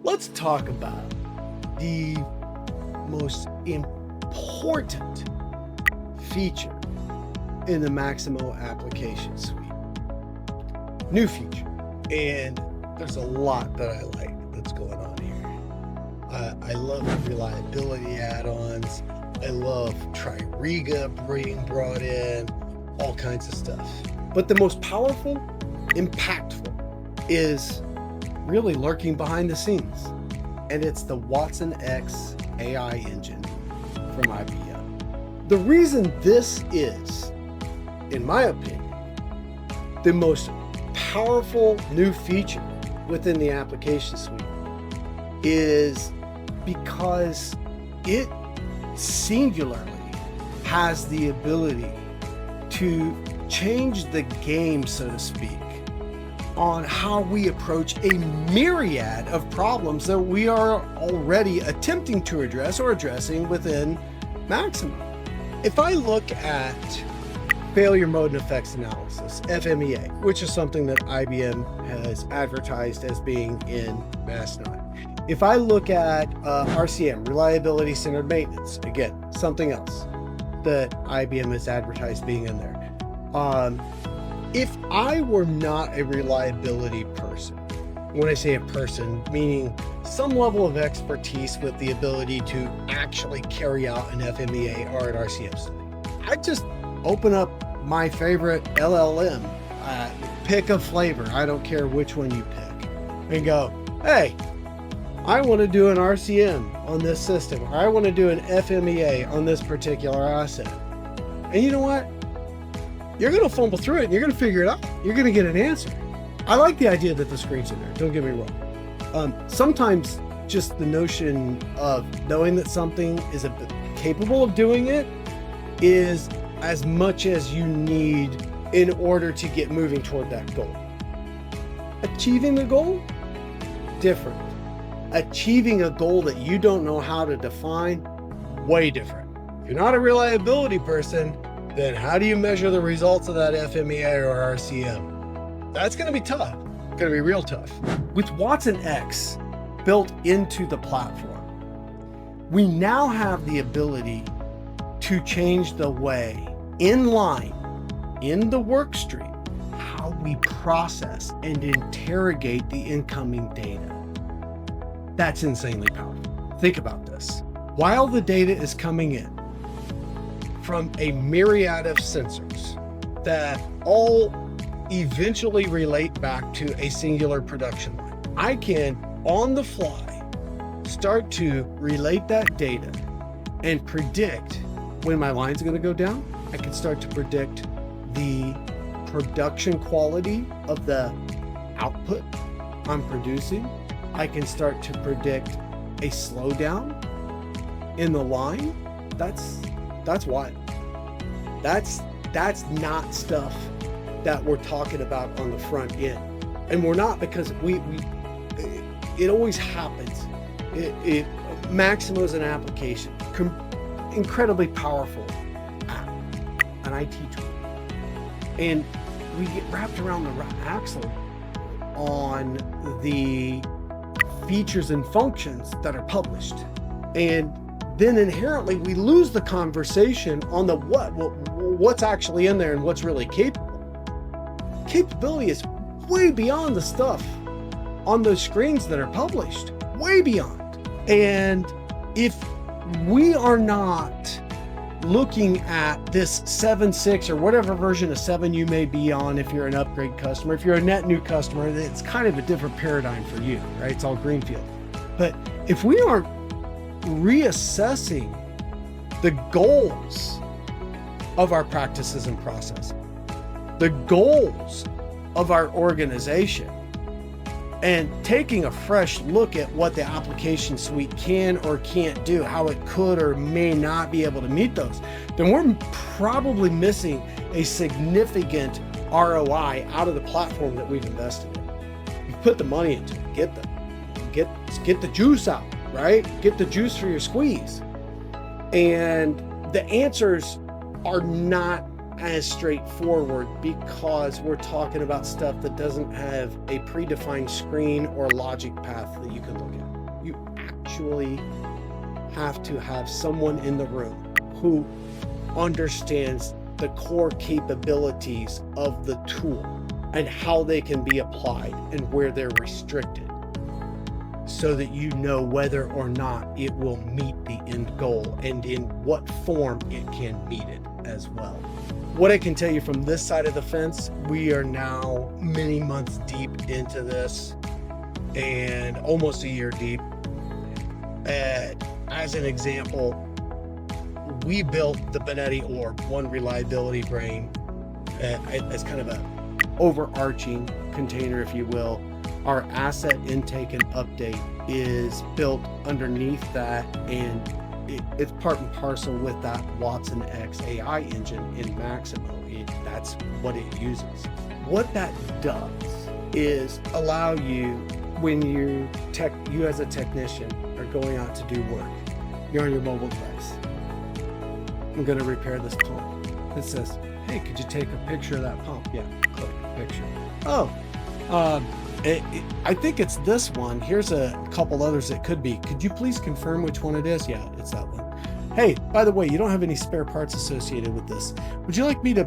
Let's talk about the most important feature in the Maximo Application Suite. New feature. And there's a lot that I like that's going on here. I love the reliability add-ons. I love Tririga being brought in, all kinds of stuff. But the most powerful, impactful is really lurking behind the scenes. And it's the WatsonX AI engine from IBM. The reason this is, in my opinion, the most powerful new feature within the application suite is because it singularly has the ability to change the game, so to speak, on how we approach a myriad of problems that we are already attempting to address or addressing within Maximo. If I look at failure mode and effects analysis, FMEA, which is something that IBM has advertised as being in Mastodon. If I look at RCM, reliability centered maintenance, again, something else that IBM has advertised being in there. If I were not a reliability person, when I say a person, meaning some level of expertise with the ability to actually carry out an FMEA or an RCM study, I'd just open up my favorite LLM, pick a flavor, I don't care which one you pick, and go, hey, I want to do an RCM on this system, or I want to do an FMEA on this particular asset. And you know what? You're going to fumble through it and you're going to figure it out. You're going to get an answer. I like the idea that the screen's in there, don't get me wrong. Sometimes just the notion of knowing that something is capable of doing it is as much as you need in order to get moving toward that goal. Achieving the goal, different. Achieving a goal that you don't know how to define, way different. If you're not a reliability person, then how do you measure the results of that FMEA or RCM? That's going to be tough. It's going to be real tough. With WatsonX built into the platform, we now have the ability to change the way, in line, in the work stream, how we process and interrogate the incoming data. That's insanely powerful. Think about this. While the data is coming in from a myriad of sensors that all eventually relate back to a singular production line, I can, on the fly, start to relate that data and predict when my line's going to go down. I can start to predict the production quality of the output I'm producing. I can start to predict a slowdown in the line. That's what. That's not stuff that we're talking about on the front end. And we're not, because it always happens. Maximo is an application, incredibly powerful app, an IT tool. And we get wrapped around the axle on the features and functions that are published. And then inherently we lose the conversation on the what's actually in there and what's really capable. Capability is way beyond the stuff on those screens that are published, way beyond. And if we are not looking at this 7.6 or whatever version of 7 you may be on, if you're an upgrade customer, if you're a net new customer, it's kind of a different paradigm for you, right? It's all greenfield. But if we aren't reassessing the goals of our practices and processes, the goals of our organization, and taking a fresh look at what the application suite can or can't do, how it could or may not be able to meet those, then we're probably missing a significant ROI out of the platform that we've invested in. We've put the money into it. Get the juice out, right? Get the juice for your squeeze. And the answers are not as straightforward because we're talking about stuff that doesn't have a predefined screen or logic path that you can look at. You actually have to have someone in the room who understands the core capabilities of the tool and how they can be applied and where they're restricted, so that you know whether or not it will meet the end goal and in what form it can meet it as well. What I can tell you from this side of the fence, we are now many months deep into this and almost a year deep. As an example, we built the Boehne Orb, one reliability brain, as kind of a overarching container, if you will. Our asset intake and update is built underneath that, and it's part and parcel with that WatsonX AI engine in Maximo. That's what it uses. What that does is allow you, when you as a technician are going out to do work, you're on your mobile device. I'm going to repair this pump. It says, hey, could you take a picture of that pump? Yeah, click picture. Oh, I think it's this one. Here's a couple others it could be. Could you please confirm which one it is? Yeah, it's that one. Hey, by the way, you don't have any spare parts associated with this. Would you like me to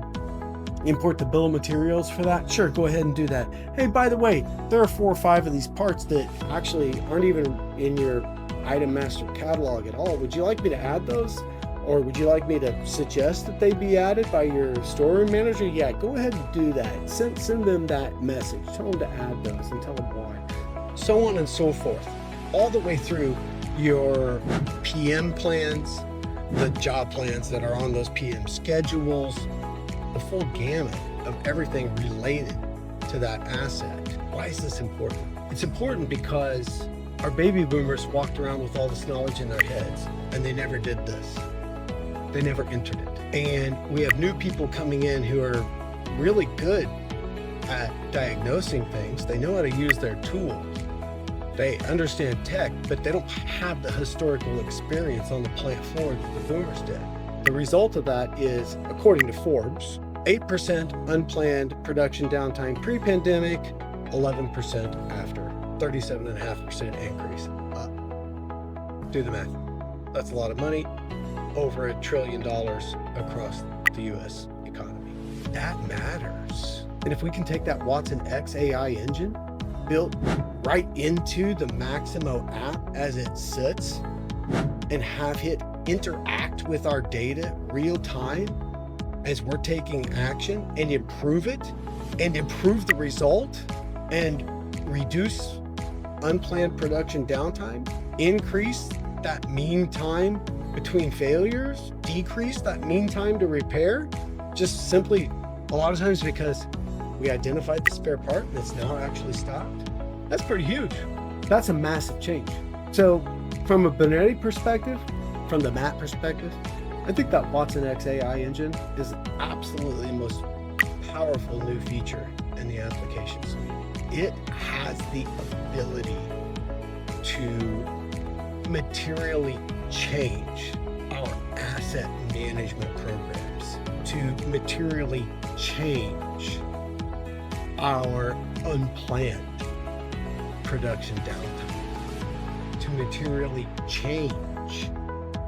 import the bill of materials for that? Sure, go ahead and do that. Hey, by the way, there are 4 or 5 of these parts that actually aren't even in your item master catalog at all. Would you like me to add those? Or would you like me to suggest that they be added by your storeroom manager? Yeah, go ahead and do that. Send them that message. Tell them to add those and tell them why. So on and so forth. All the way through your PM plans, the job plans that are on those PM schedules, the full gamut of everything related to that asset. Why is this important? It's important because our baby boomers walked around with all this knowledge in their heads and they never did this. They never entered it. And we have new people coming in who are really good at diagnosing things. They know how to use their tools. They understand tech, but they don't have the historical experience on the plant floor that the boomers did. The result of that is, according to Forbes, 8% unplanned production downtime pre-pandemic, 11% after, 37.5% increase up. Do the math. That's a lot of money. Over $1 trillion across the US economy. That matters. And if we can take that WatsonX AI engine built right into the Maximo app as it sits and have it interact with our data real time as we're taking action and improve it and improve the result and reduce unplanned production downtime, increase that mean time between failures, decrease that mean time to repair, just simply a lot of times because we identified the spare part and it's now actually stopped. That's pretty huge. That's a massive change. So from a Boehne perspective, from the MAT perspective, I think that WatsonX AI engine is absolutely the most powerful new feature in the application suite. It has the ability to materially change our asset management programs, to materially change our unplanned production downtime, to materially change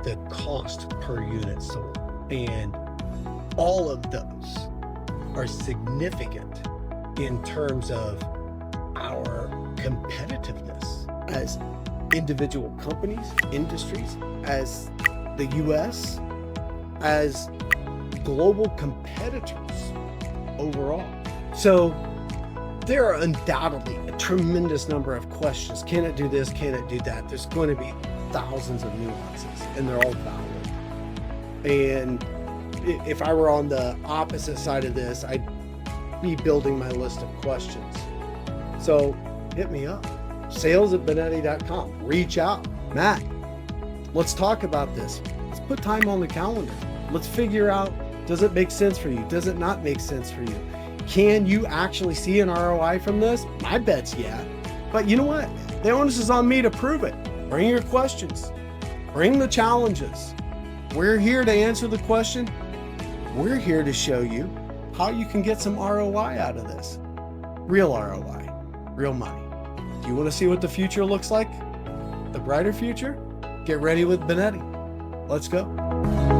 the cost per unit sold. And all of those are significant in terms of our competitiveness as individual companies, industries, as the US, as global competitors overall. So there are undoubtedly a tremendous number of questions. Can it do this? Can it do that? There's going to be thousands of nuances and they're all valid. And if I were on the opposite side of this, I'd be building my list of questions. So hit me up. sales@boehne.com. Reach out. Matt, let's talk about this. Let's put time on the calendar. Let's figure out, does it make sense for you? Does it not make sense for you? Can you actually see an ROI from this? My bet's yeah. But you know what? The onus is on me to prove it. Bring your questions. Bring the challenges. We're here to answer the question. We're here to show you how you can get some ROI out of this. Real ROI, real money. Do you want to see what the future looks like? The brighter future? Get ready with Boehne. Let's go.